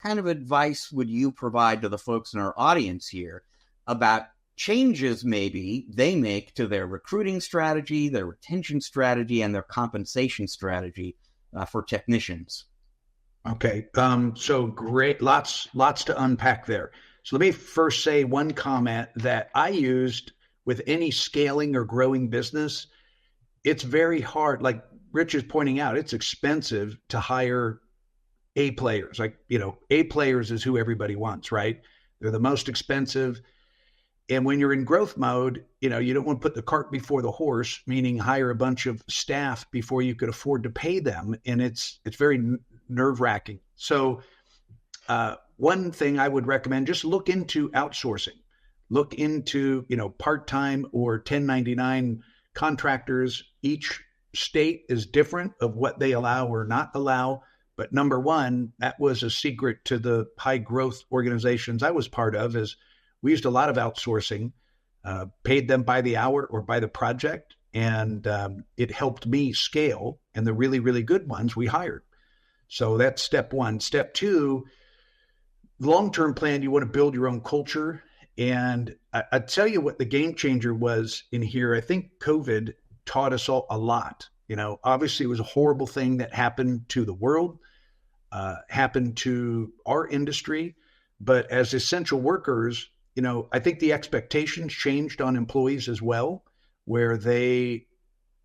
kind of advice would you provide to the folks in our audience here about changes maybe they make to their recruiting strategy, their retention strategy, and their compensation strategy for technicians? Okay. So great. Lots to unpack there. So let me first say one comment that I used with any scaling or growing business. It's very hard. Like Rich is pointing out, it's expensive to hire A players. Like, A players is who everybody wants, right? They're the most expensive. And when you're in growth mode, you don't want to put the cart before the horse, meaning hire a bunch of staff before you could afford to pay them. And it's very nerve wracking. So one thing I would recommend, just look into outsourcing. Look into, part-time or 1099 contractors. Each state is different of what they allow or not allow. But number one, that was a secret to the high growth organizations I was part of, is we used a lot of outsourcing, paid them by the hour or by the project, and it helped me scale. And the really, really good ones we hired. So that's step one. Step two, long-term plan, you want to build your own culture. And I tell you what the game changer was in here. I think COVID taught us all a lot. Obviously it was a horrible thing that happened to the world, happened to our industry. But as essential workers, I think the expectations changed on employees as well, where they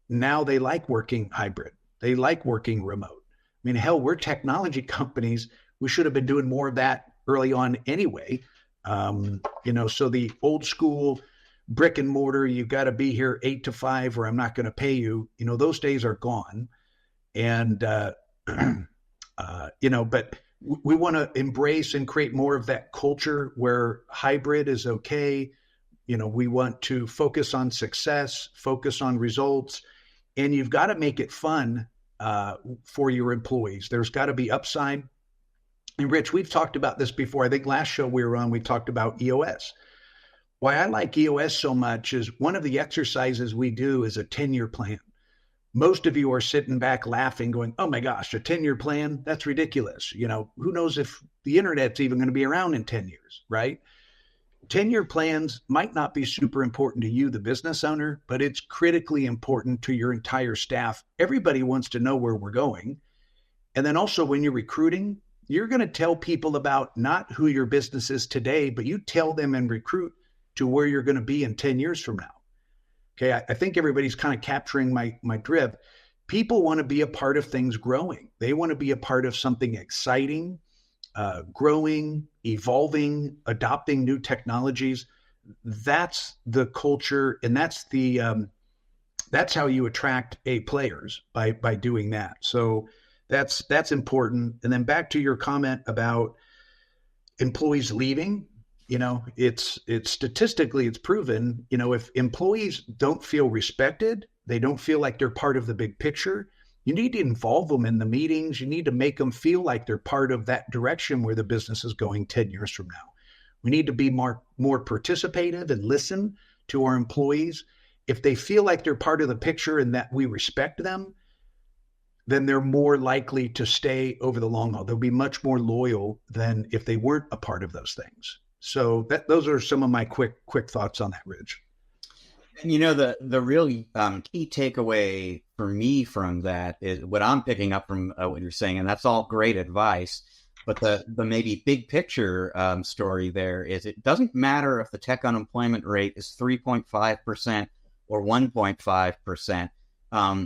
like working hybrid. They like working remote. I mean, hell, we're technology companies. We should have been doing more of that early on anyway. So the old school brick and mortar, you got to be here 8 to 5 or I'm not going to pay you. Those days are gone. And, but we want to embrace and create more of that culture where hybrid is okay. We want to focus on success, focus on results, and you've got to make it fun for your employees. There's got to be upside. And Rich, we've talked about this before. I think last show we were on, we talked about EOS. Why I like EOS so much is one of the exercises we do is a 10-year plan. Most of you are sitting back laughing, going, oh my gosh, a 10-year plan? That's ridiculous. Who knows if the internet's even going to be around in 10 years, right? 10-year plans might not be super important to you, the business owner, but it's critically important to your entire staff. Everybody wants to know where we're going. And then also when you're recruiting, you're going to tell people about not who your business is today, but you tell them and recruit to where you're going to be in 10 years from now. Okay, I think everybody's kind of capturing my drift. People want to be a part of things growing. They want to be a part of something exciting, growing, evolving, adopting new technologies. That's the culture, and that's how you attract A players by doing that. So that's important. And then back to your comment about employees leaving. It's statistically, it's proven, if employees don't feel respected, they don't feel like they're part of the big picture, you need to involve them in the meetings. You need to make them feel like they're part of that direction where the business is going 10 years from now. We need to be more participative and listen to our employees. If they feel like they're part of the picture and that we respect them, then they're more likely to stay over the long haul. They'll be much more loyal than if they weren't a part of those things. So those are some of my quick thoughts on that, Rich. And the really key takeaway for me from that is what I'm picking up from what you're saying, and that's all great advice. But the maybe big picture story there is it doesn't matter if the tech unemployment rate is 3.5% or 1.5%.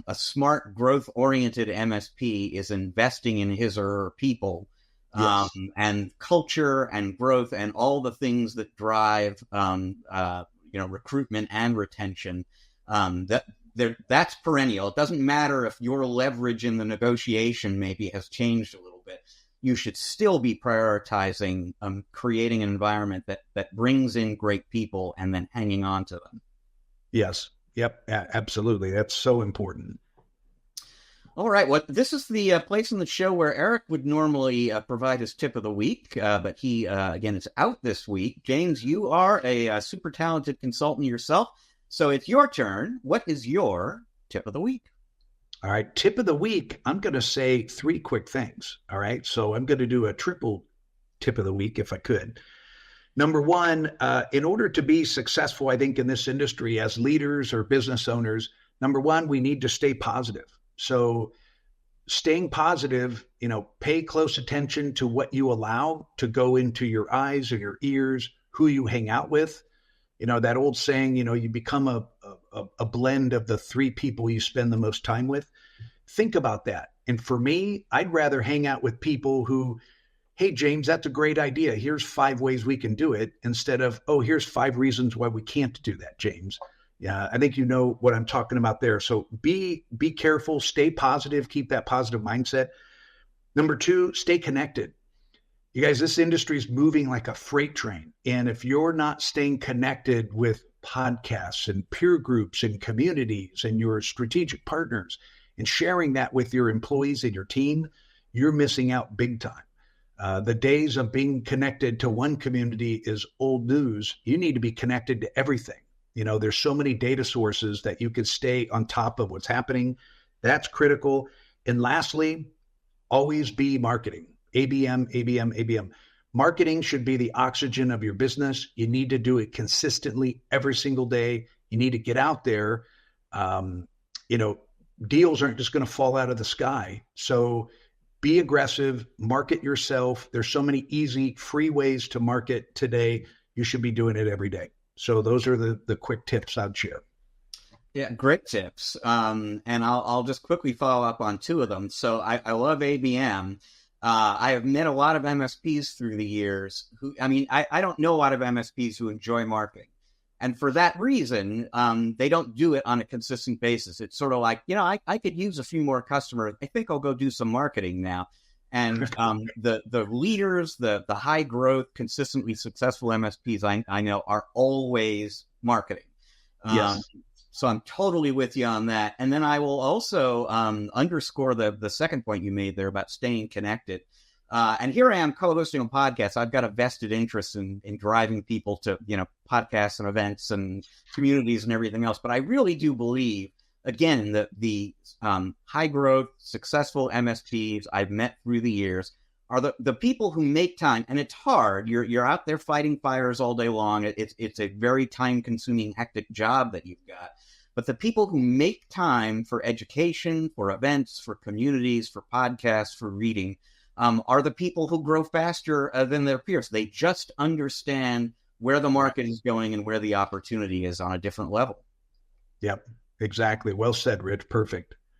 A smart, growth-oriented MSP is investing in his or her people. Yes. And culture and growth and all the things that drive, recruitment and retention. That's perennial. It doesn't matter if your leverage in the negotiation maybe has changed a little bit. You should still be prioritizing creating an environment that brings in great people and then hanging on to them. Yes. Yep. Absolutely. That's so important. All right. Well, this is the place in the show where Eric would normally provide his tip of the week, but he, again, is out this week. James, you are a super talented consultant yourself, so it's your turn. What is your tip of the week? All right. Tip of the week, I'm going to say 3 quick things. All right. So I'm going to do a triple tip of the week if I could. Number one, in order to be successful, I think in this industry as leaders or business owners, number one, we need to stay positive. So staying positive, pay close attention to what you allow to go into your eyes or your ears, who you hang out with. That old saying, you become a blend of the three people you spend the most time with. Think about that. And for me, I'd rather hang out with people who, hey, James, that's a great idea. Here's 5 ways we can do it, instead of, oh, here's 5 reasons why we can't do that, James. Yeah, I think you know what I'm talking about there. So be careful, stay positive, keep that positive mindset. Number 2, stay connected. You guys, this industry is moving like a freight train. And if you're not staying connected with podcasts and peer groups and communities and your strategic partners and sharing that with your employees and your team, you're missing out big time. The days of being connected to one community is old news. You need to be connected to everything. There's so many data sources that you can stay on top of what's happening. That's critical. And lastly, always be marketing. ABM, ABM, ABM. Marketing should be the oxygen of your business. You need to do it consistently every single day. You need to get out there. Deals aren't just going to fall out of the sky. So be aggressive, market yourself. There's so many easy, free ways to market today. You should be doing it every day. So those are the quick tips I'd share. Yeah, great tips. And I'll just quickly follow up on 2 of them. So I love ABM. I have met a lot of MSPs through the years I don't know a lot of MSPs who enjoy marketing. And for that reason, they don't do it on a consistent basis. It's sort of like, I could use a few more customers. I think I'll go do some marketing now. And the leaders, the high growth, consistently successful MSPs I know are always marketing. Yes. So I'm totally with you on that. And then I will also underscore the second point you made there about staying connected. And here I am co-hosting a podcast. I've got a vested interest in driving people to, podcasts and events and communities and everything else. But I really do believe, again, that the high growth, successful MSPs I've met through the years are the people who make time. And it's hard. You're out there fighting fires all day long. It's a very time consuming, hectic job that you've got. But the people who make time for education, for events, for communities, for podcasts, for reading, are the people who grow faster than their peers. They just understand where the market is going and where the opportunity is on a different level. Yep, exactly. Well said, Rich. Perfect.